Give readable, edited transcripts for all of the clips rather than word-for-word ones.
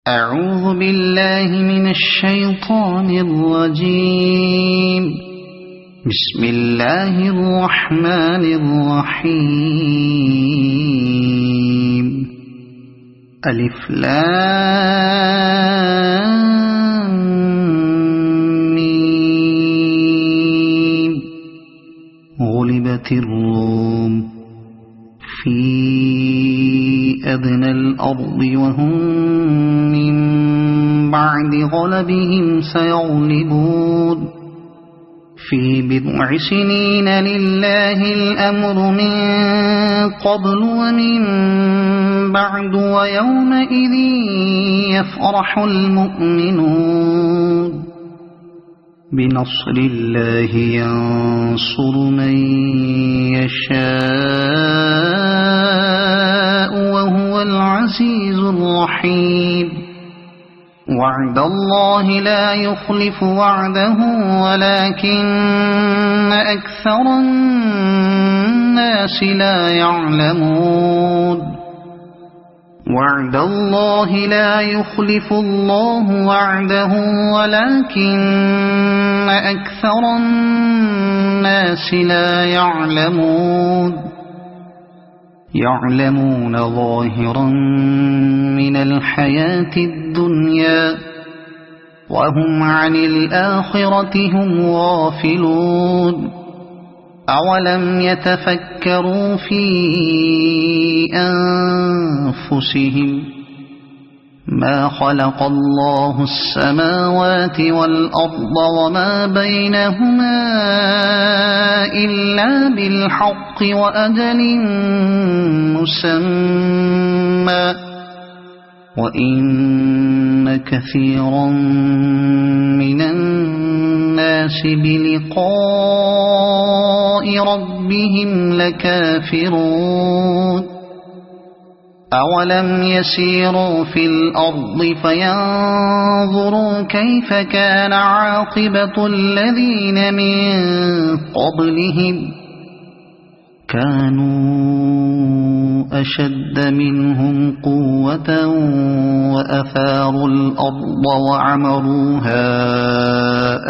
أعوذ بالله من الشيطان الرجيم. بسم الله الرحمن الرحيم. ألف لام ميم. غلبت الروم في أدنى الأرض وهم من بعد غلبهم سيغلبون في بضع سنين لله الأمر من قبل ومن بعد ويومئذ يفرح المؤمنون بنصر الله ينصر من يشاء وهو العزيز الرحيم. وعد الله لا يخلف وعده ولكن أكثر الناس لا يعلمون. وعد الله لا يخلف الله وعده ولكن أكثر الناس لا يعلمون. يعلمون ظاهرا من الحياة الدنيا وهم عن الآخرة هم غافلون. أولم يتفكروا في أنفسهم ما خلق الله السماوات والأرض وما بينهما إلا بالحق وأجل مسمى وإن كثيرا من الناس بلقاء ربهم لكافرون. أولم يسيروا في الأرض فينظروا كيف كان عاقبة الذين من قبلهم كانوا أشد منهم قوة وأثاروا الأرض وعمروها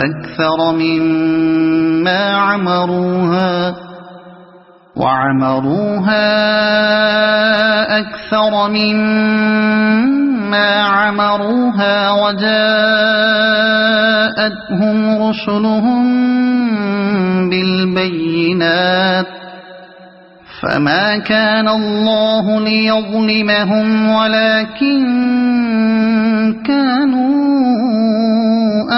أكثر مما عمروها وجاءتهم رسلهم بالبينات فما كان الله ليظلمهم ولكن كانوا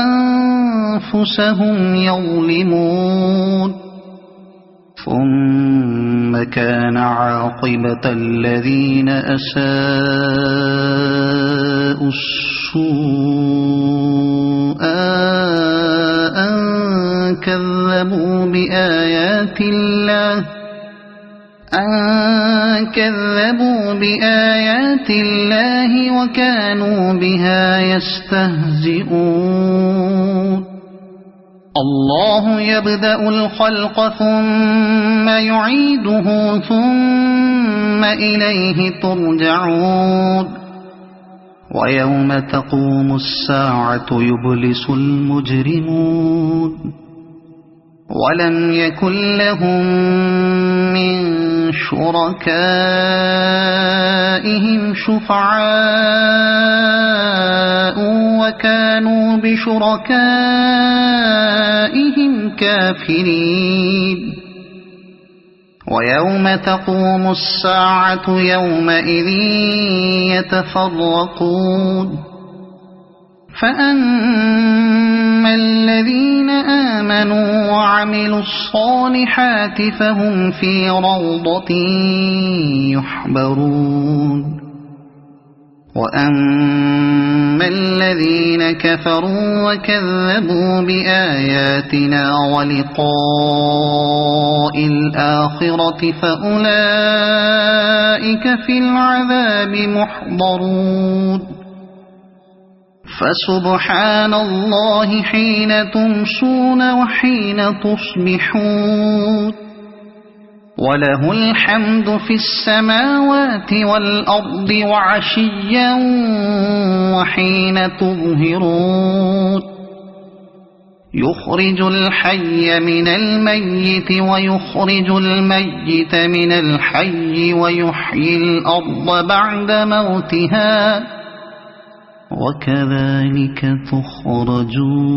أنفسهم يظلمون. ثم كان عاقبة الذين أساءوا السوء أن كذبوا بآيات الله وكانوا بها يستهزئون. الله يبدأ الخلق ثم يعيده ثم إليه ترجعون. ويوم تقوم الساعة يبلس المجرمون ولم يكن لهم من شركائهم شفعاء وكانوا بشركائهم كافرين. ويوم تقوم الساعة يومئذ يتفرقون فأما الذين آمنوا وعملوا الصالحات فهم في روضة يحبرون. وأما الذين كفروا وكذبوا بآياتنا ولقاء الآخرة فأولئك في العذاب محضرون. فسبحان الله حين تمسون وحين تصبحون وله الحمد في السماوات والأرض وعشيا حين تظهرون يخرج الحي من الميت ويخرج الميت من الحي ويحيي الأرض بعد موتها وكذلك تخرجون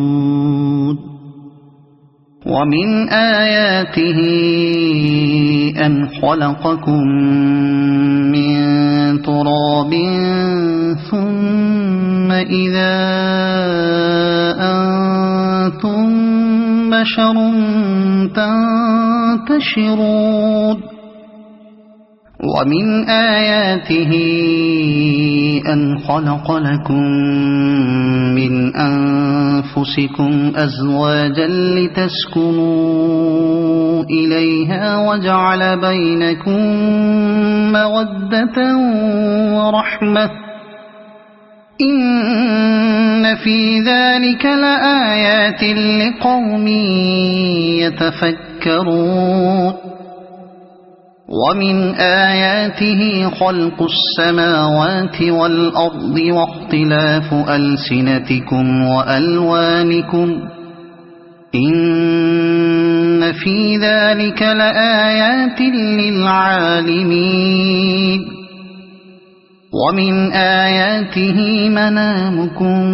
ومن آياته أن خلقكم من تراب ثم إذا أنتم بشر تنتشرون ومن آياته أن خلق لكم من أنفسكم أزواجا لتسكنوا إليها وجعل بينكم مودة ورحمة إن في ذلك لآيات لقوم يتفكرون ومن آياته خلق السماوات والأرض واختلاف ألسنتكم وألوانكم إن في ذلك لآيات للعالمين ومن آياته منامكم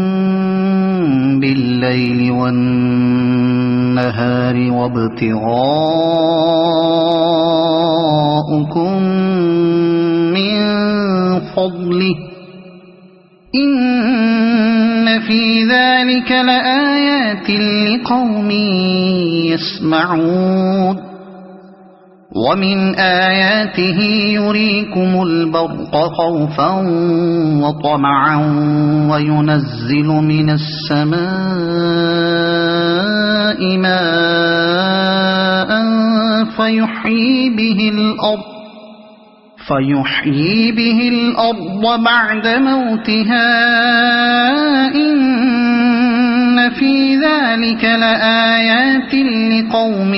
بالليل والنهار وابتغاؤكم من فضله إن في ذلك لآيات لقوم يسمعون ومن آياته يريكم البرق خوفا وطمعا وينزل من السماء ماء فيحيي به الأرض بعد موتها إن في ذلك لآيات لقوم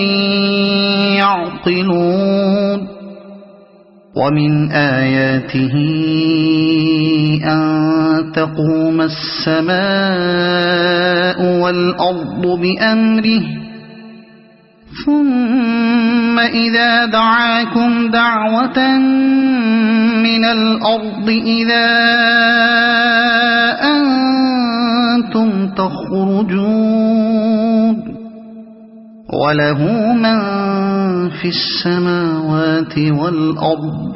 يعقلون ومن آياته أن تقوم السماء والأرض بأمره ثم إذا دعاكم دعوة من الأرض إذا أنتم تخرجون وله من في السماوات والأرض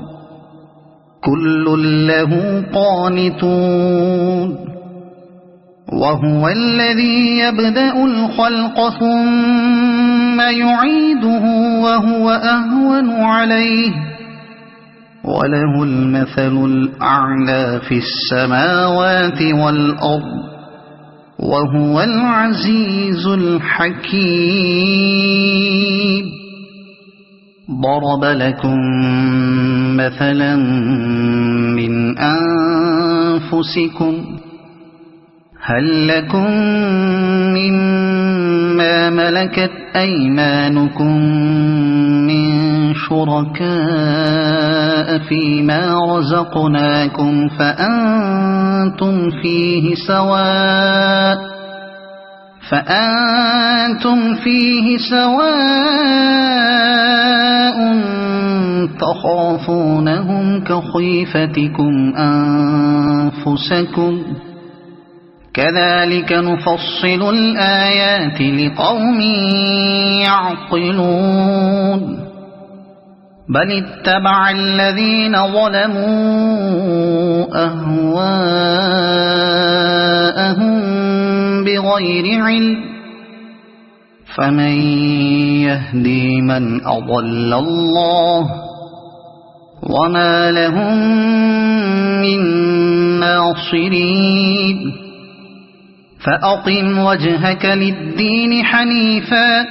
كل له قانتون وهو الذي يبدأ الخلق ثم يعيده وهو أهون عليه وله المثل الأعلى في السماوات والأرض وهو العزيز الحكيم ضرب لكم مثلا من أنفسكم هل لكم مما ملكت أيمانكم من شركاء فيما رزقناكم فأنتم فيه سواء تخافونهم كخيفتكم أنفسكم كذلك نفصل الآيات لقوم يعقلون بل اتبع الذين ظلموا أهواءهم بغير علم فمن يهدي من أضل الله وما لهم من ناصرين فأقم وجهك للدين حنيفا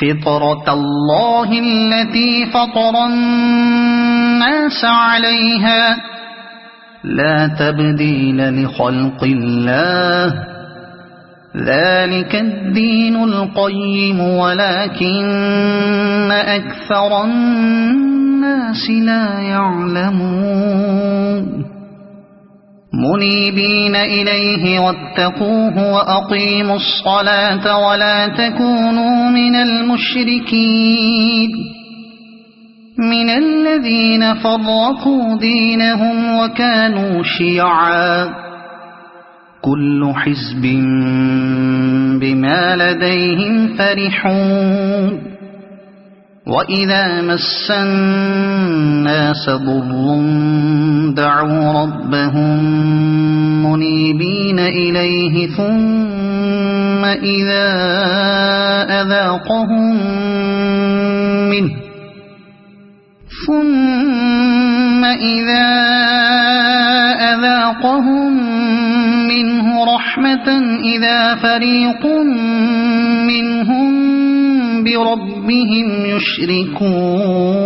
فطرة الله التي فطر الناس عليها لا تبديل لخلق الله ذلك الدين القيم ولكن أكثر الناس لا يعلمون منيبين إليه واتقوه وأقيموا الصلاة ولا تكونوا من المشركين من الذين فرقوا دينهم وكانوا شيعا كل حزب بما لديهم فرحون وإذا مس الناس ضر دعوا ربهم منيبين إليه ثم إذا أذاقهم منه رحمة إذا فريق منهم بربهم يشركون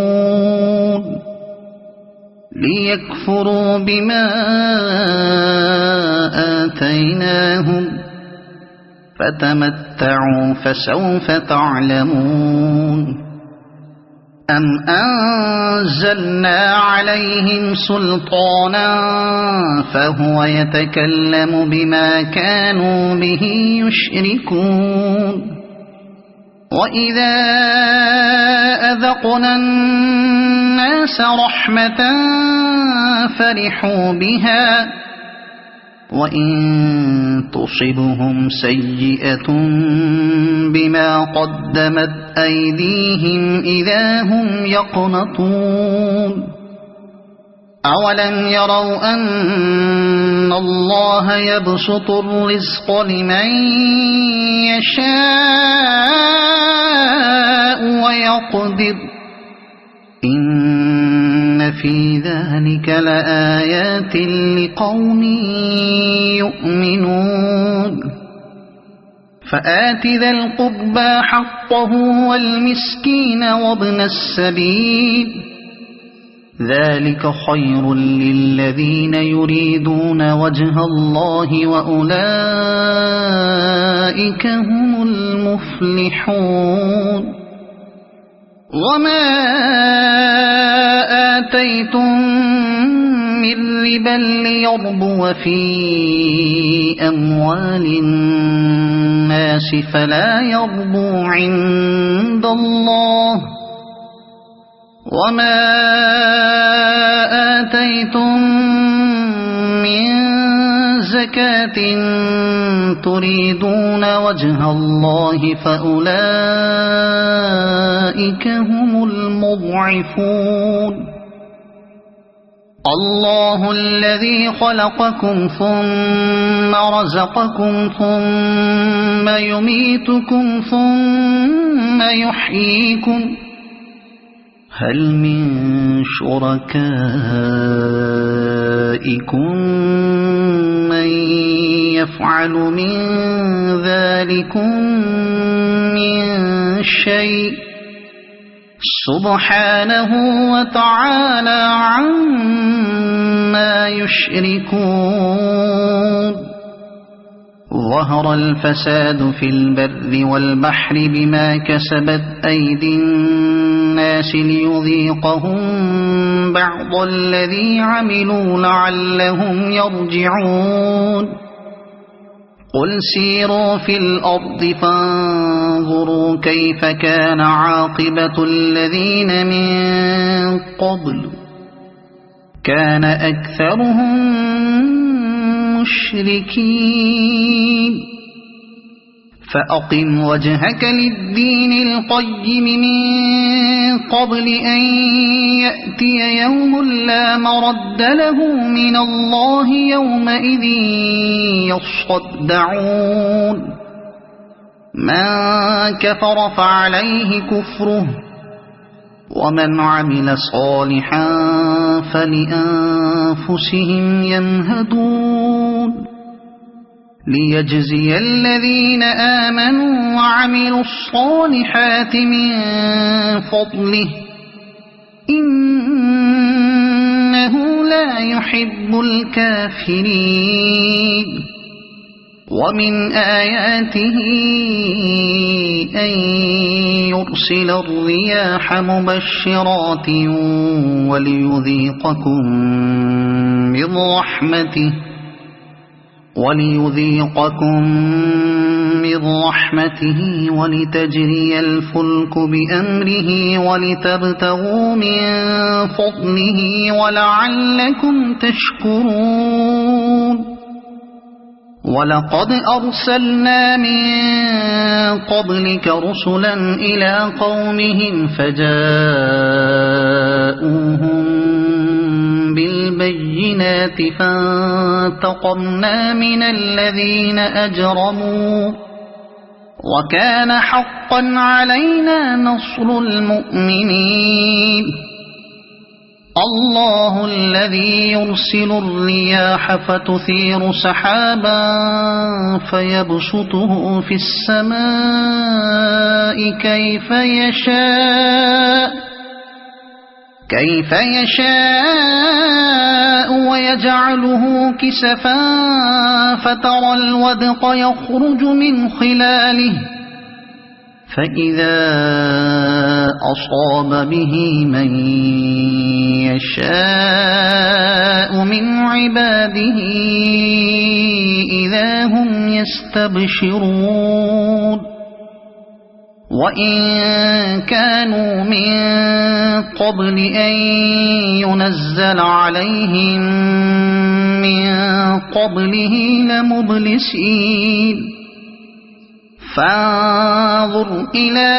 ليكفروا بما آتيناهم فتمتعوا فسوف تعلمون أم أنزلنا عليهم سلطانا فهو يتكلم بما كانوا به يشركون وإذا أذقنا الناس رحمة فرحوا بها وإن تصبهم سيئة بما قدمت أيديهم إذا هم يقنطون أولم يروا أن الله يبسط الرزق لمن يشاء ويقدر إن في ذلك لآيات لقوم يؤمنون فآت ذا القربى حقه والمسكين وابن السبيل ذلك خير للذين يريدون وجه الله وأولئك هم المفلحون وما آتيتم من ربا ليربو في أموال الناس فلا يربو عند الله وما آتيتم من زكاة تريدون وجه الله فأولئك هم المضعفون الله الذي خلقكم ثم رزقكم ثم يميتكم ثم يحييكم هل من شركائكم من يفعل من ذلكم من شيء سبحانه وتعالى عما يشركون ظهر الفساد في البر والبحر بما كسبت أيدي الناس ليذيقهم بعض الذي عملوا لعلهم يرجعون قل سيروا في الأرض فانظروا كيف كان عاقبة الذين من قبل كان أكثرهم مشركين فأقم وجهك للدين القيم من قبل أن يأتي يوم لا مرد له من الله يومئذ يصدعون من كفر فعليه كفره ومن عمل صالحا فلأنفسهم يمهدون ليجزي الذين آمنوا وعملوا الصالحات من فضله إنه لا يحب الكافرين ومن آياته أن يرسل الرياح مبشرات وليذيقكم من رحمته وليذيقكم من رحمته ولتجري الفلك بأمره ولتبتغوا من فضله ولعلكم تشكرون ولقد أرسلنا من قبلك رسلا إلى قومهم فجاءوهم بالبينات فانتقمنا من الذين أجرموا وكان حقا علينا نصر المؤمنين الله الذي يرسل الرياح فتثير سحابا فيبسطه في السماء كيف يشاء ويجعله كسفا فترى الودق يخرج من خلاله فإذا أصاب به من يشاء من عباده إذا هم يستبشرون وإن كانوا من قبل أن ينزل عليهم من قبله لمبلسين فانظر إلى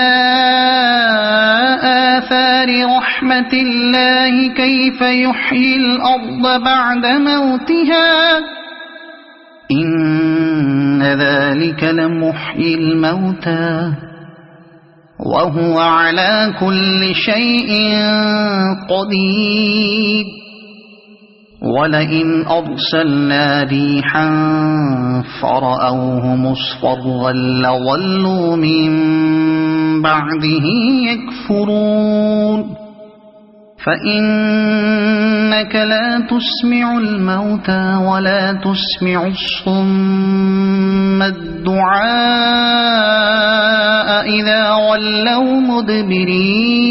آثار رحمة الله كيف يحيي الأرض بعد موتها إن ذلك لمحيي الموتى وهو على كل شيء قدير ولئن أرسلنا ريحا فرأوه مصفرا لظلوا من بعده يكفرون فإنك لا تسمع الموتى ولا تسمع الصم الدعاء إذا ولوا مدبرين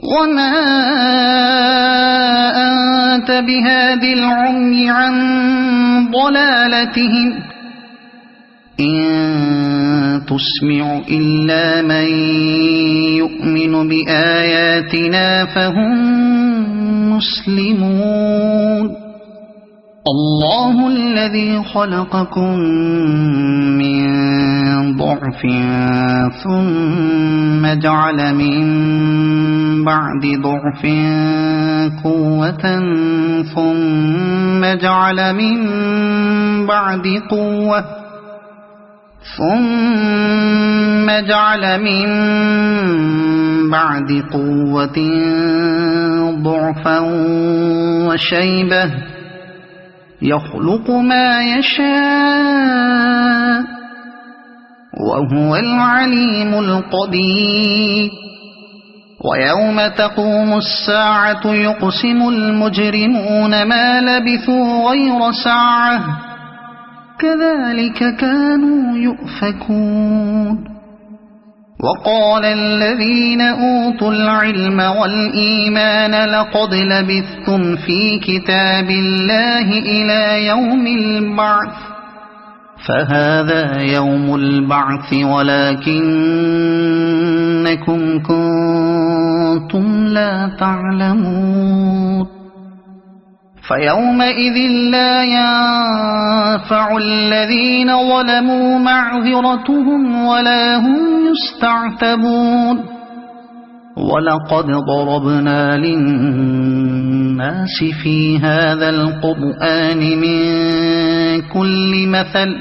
وما أنت بهاد العمي عن ضلالتهم إن تسمع إلا من يؤمن بآياتنا فهم مسلمون الله الذي خلقكم من ضعف ثم جعل من بعد ضعف قوة ثم جعل من بعد قوة ضعفا وشيبة يخلق ما يشاء وهو العليم القدير ويوم تقوم الساعة يقسم المجرمون ما لبثوا غير ساعة كذلك كانوا يؤفكون وقال الذين أوتوا العلم والإيمان لقد لبثتم في كتاب الله إلى يوم البعث فهذا يوم البعث ولكنكم كنتم لا تعلمون فيومئذ لا ينفع الذين ظلموا معذرتهم ولا هم يستعتبون ولقد ضربنا للناس في هذا القرآن من كل مثل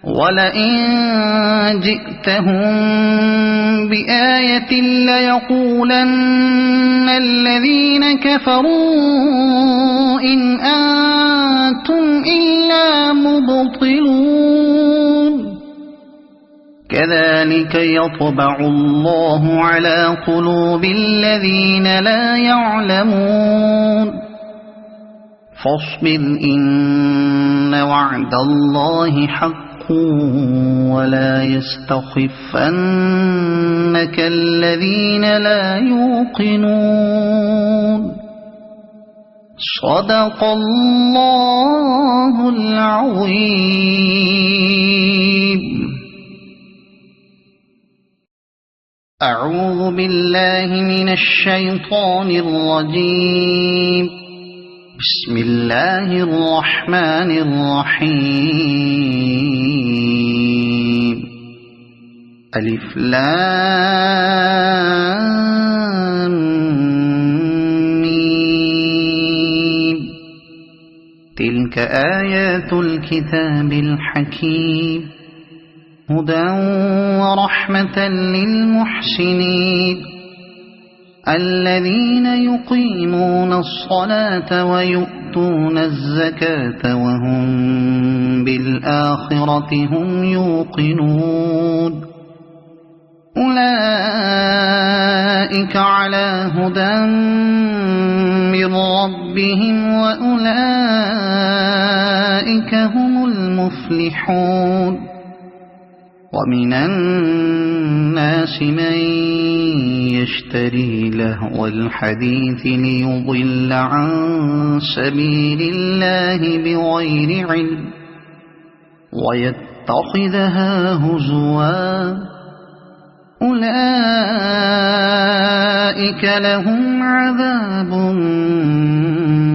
ولئن جئتهم بآية ليقولن الذين كفروا إن أنتم إلا مبطلون كذلك يطبع الله على قلوب الذين لا يعلمون فاصبر إن وعد الله حق ولا يستخفنك الذين لا يوقنون صدق الله العظيم. أعوذ بالله من الشيطان الرجيم. بسم الله الرحمن الرحيم. ألف لام ميم. تلك آيات الكتاب الحكيم هدى ورحمة للمحسنين الذين يقيمون الصلاة ويؤتون الزكاة وهم بالآخرة هم يوقنون أولئك على هدى من ربهم وأولئك هم المفلحون. ومن الناس من يشتري لهو الحديث ليضل عن سبيل الله بغير علم ويتخذها هزوا أولئك لهم عذاب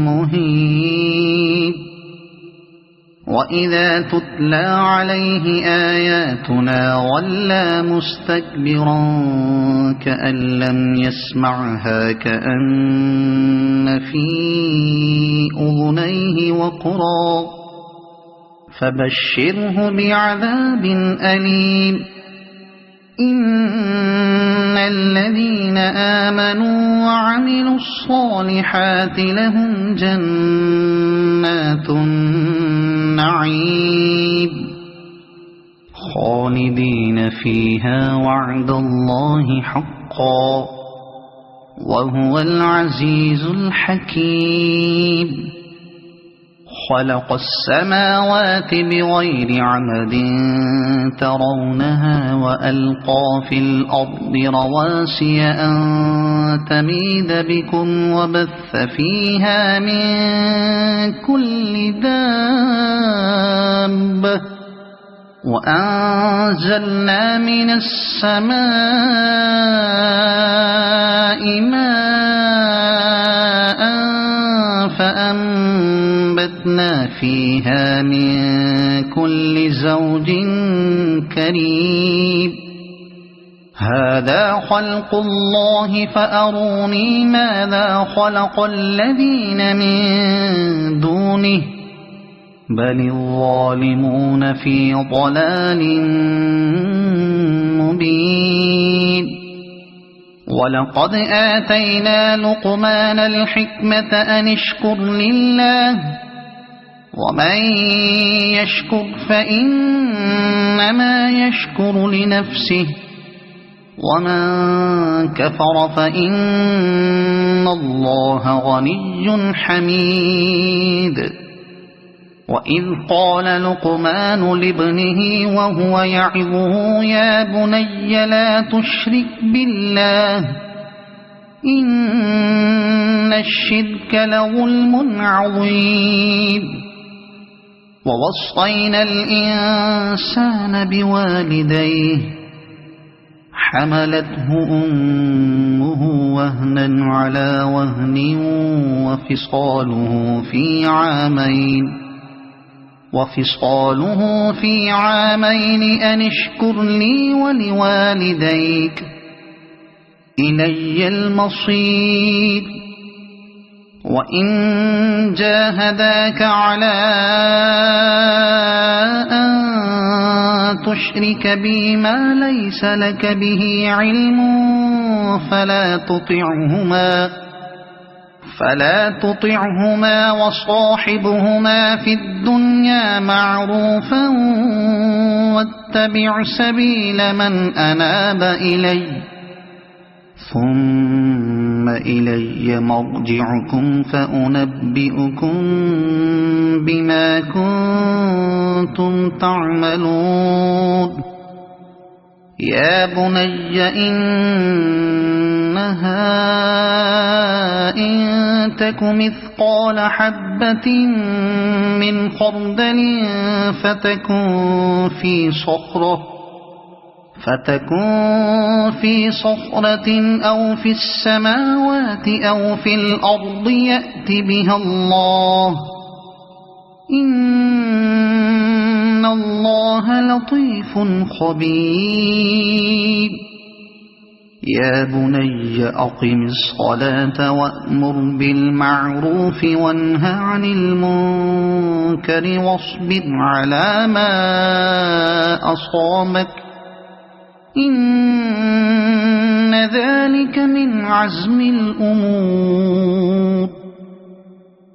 مهين. وإذا تتلى عليه آياتنا ولى مستكبرا كأن لم يسمعها كأن في أذنيه وقرا فبشره بعذاب أليم. إن الذين آمنوا وعملوا الصالحات لهم جنات النعيم خالدين فيها وعد الله حقا وهو العزيز الحكيم. خلق السماوات بغير عمد ترونها وألقى في الأرض رواسي أن تميد بكم وبث فيها من كل دابة وأنزلنا من السماء ماء فأنبتنا فيها من كل زوج كريم. هذا خلق الله فأروني ماذا خلق الذين من دونه بل الظالمون في ضلال مبين. ولقد آتينا لقمان الحكمة أن اشكر لله ومن يشكر فإنما يشكر لنفسه ومن كفر فإن الله غني حميد. وإذ قال لقمان لابنه وهو يعظه يا بني لا تشرك بالله إن الشرك لظلم عظيم. ووصينا الإنسان بوالديه حملته أمه وهنا على وهن وفصاله في عامين أن اشكر لي ولوالديك إلي المصير. وإن جاهداك على أن تشرك بي ما ليس لك به علم فلا تطعهما وصاحبهما في الدنيا معروفا واتبع سبيل من أناب إلي ثم إلي مرجعكم فأنبئكم بما كنتم تعملون. يا بني إنها ترونها إن تك مثقال حبة من خردل فتكن في صخرة أو في السماوات أو في الأرض يأت بها الله إن الله لطيف خبير يا بني أقم الصلاة وأمر بالمعروف وانه عن المنكر واصبر على ما أصابك إن ذلك من عزم الأمور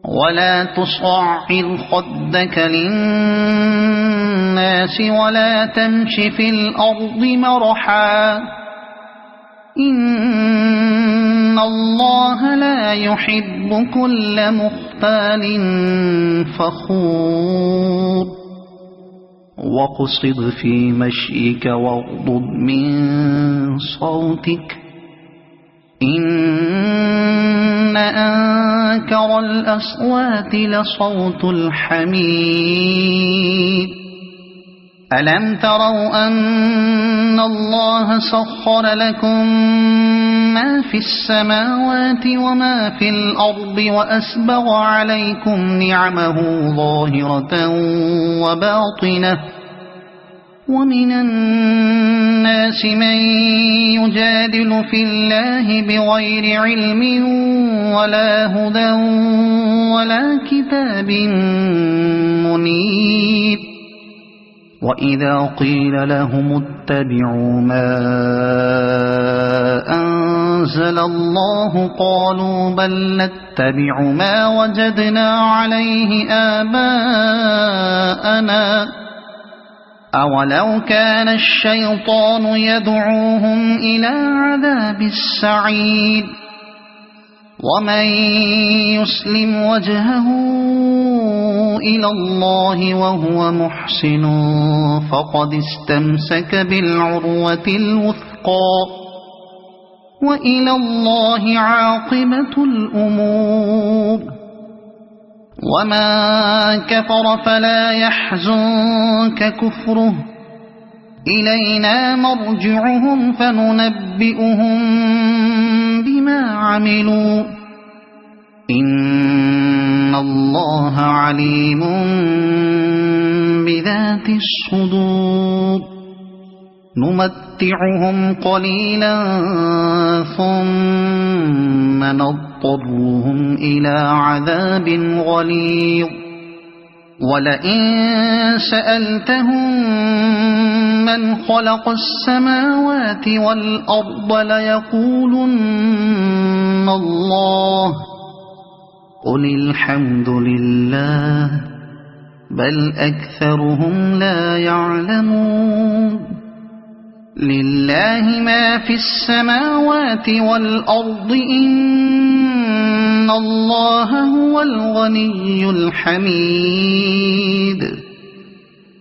ولا تصعر خدك للناس ولا تمش في الأرض مرحا إن الله لا يحب كل مختال فخور واقصد في مشيك واغضض من صوتك إن أنكر الأصوات لصوت الحمير ألم تروا أن الله سخر لكم ما في السماوات وما في الأرض وأسبغ عليكم نعمه ظاهرة وباطنة ومن الناس من يجادل في الله بغير علم ولا هدى ولا كتاب منير وإذا قيل لهم اتبعوا ما أنزل الله قالوا بل نتبع ما وجدنا عليه آباءنا أولو كان الشيطان يدعوهم إلى عذاب السعير ومن يسلم وجهه إلى الله وهو محسن فقد استمسك بالعروة الوثقى وإلى الله عاقبة الأمور وما كفر فلا يحزنك كفره إلينا مرجعهم فننبئهم بما عملوا إن الله عليم بذات الصدور نمتعهم قليلا ثم نضطرهم إلى عذاب غليظ ولئن سألتهم من خلق السماوات والأرض ليقولن الله قل الحمد لله بل أكثرهم لا يعلمون لله ما في السماوات والأرض إن الله هو الغني الحميد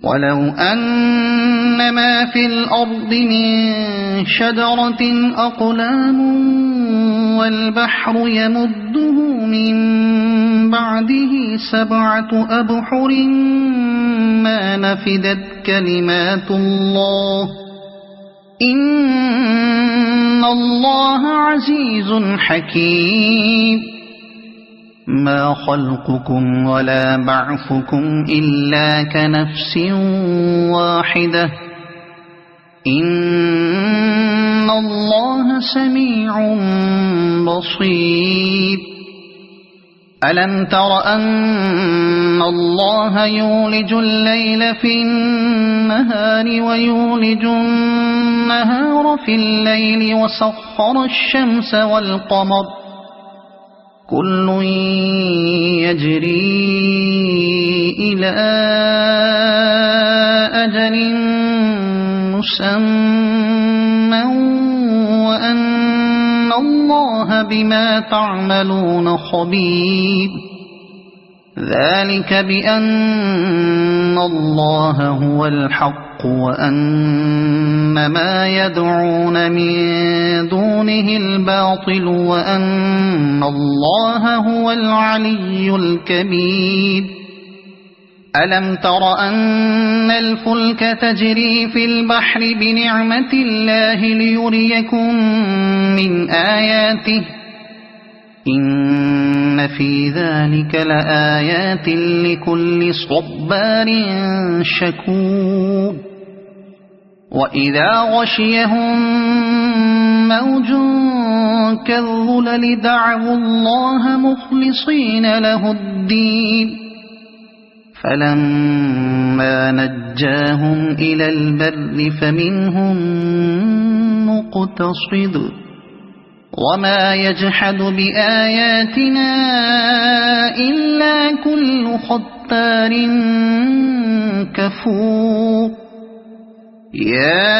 ولو أن ما في الأرض من شجرة أقلام والبحر يمده من بعده 7 أبحر ما نفدت كلمات الله إن الله عزيز حكيم ما خلقكم ولا بعثكم إلا كنفس واحدة إن الله سميع بصير ألم تر أن الله يولج الليل في النهار ويولج النهار في الليل وسخر الشمس والقمر كل يجري إلى أجل مسمى وأن الله بما تعملون خبير ذلك بأن الله هو الحق الحق وأن ما يدعون من دونه الباطل وأن الله هو العلي الكبير ألم تر أن الفلك تجري في البحر بنعمة الله ليريكم من آياته إن في ذلك لآيات لكل صبار شكور وإذا غشيهم موج كالظلل دعوا الله مخلصين له الدين فلما نجاهم إلى البر فمنهم مقتصد وما يجحد بآياتنا إلا كل ختار كفور يا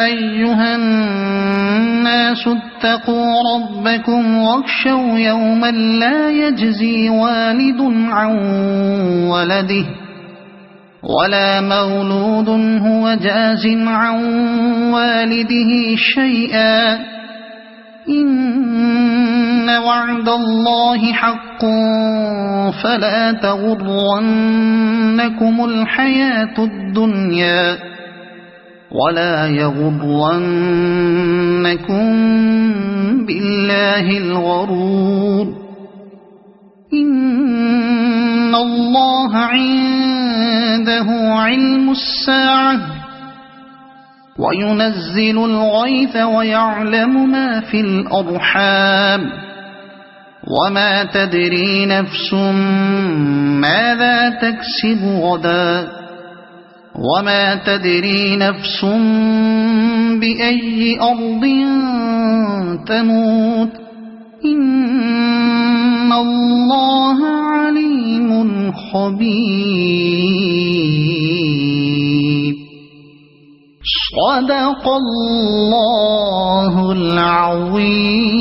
أيها الناس اتقوا ربكم واخشوا يوما لا يجزي والد عن ولده ولا مولود هو جاز عن والده شيئا إن وعد الله حق فلا تغرنكم الحياة الدنيا ولا يغرنكم بالله الغرور إن الله عنده علم الساعة وينزل الغيث ويعلم ما في الأرحام وما تدري نفس ماذا تكسب غدا وما تدري نفس بأي أرض تموت إن الله عليم خبير صدق الله العظيم.